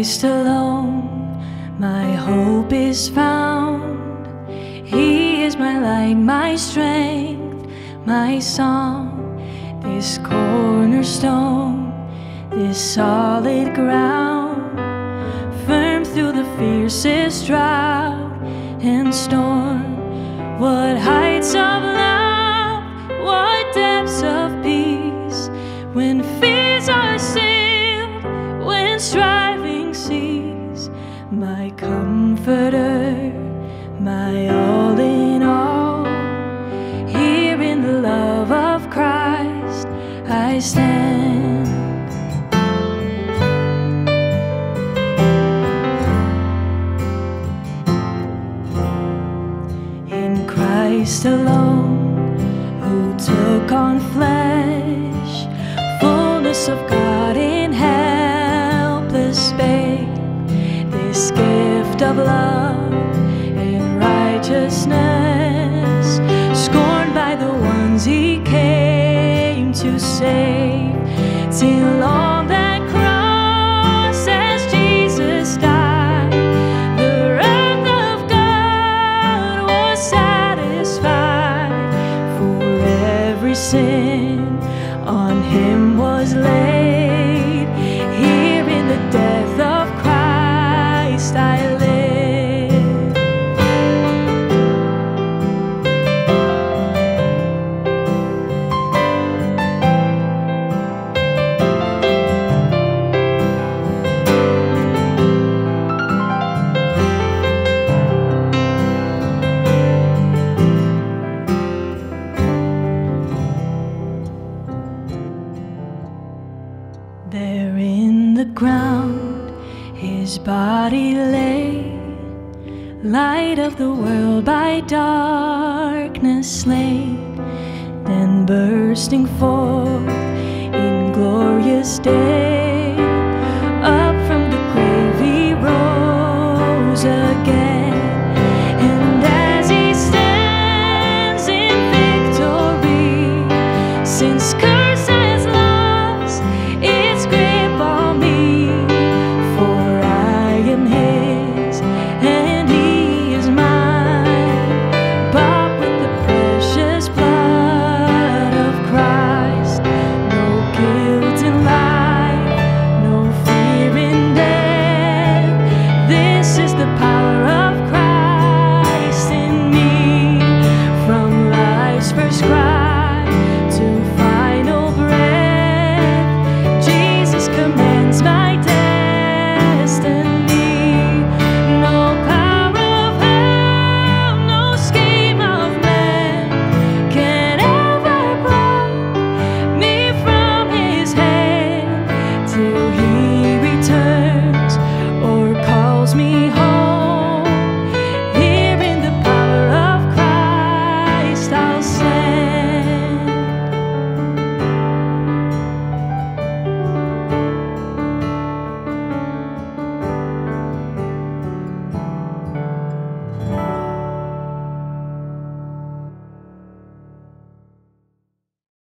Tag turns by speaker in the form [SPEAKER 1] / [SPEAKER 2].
[SPEAKER 1] Christ alone my hope is found. He is my light, my strength, my song, this cornerstone, this solid ground, firm through the fiercest drought and storm. What heights of love, what depths of peace, when fears are stilled, when striving cease. My comforter, my all in all, here in the love of Christ I stand. In Christ alone, who took on flesh, fullness of God in helpless babe, this gift of love and righteousness, scorned by the ones He came to save, till on that cross as Jesus died, the wrath of God was satisfied. For every sin on Him was laid, here in the death of Christ I live. There in the ground His body lay, light of the world by darkness slain, then bursting forth in glorious day,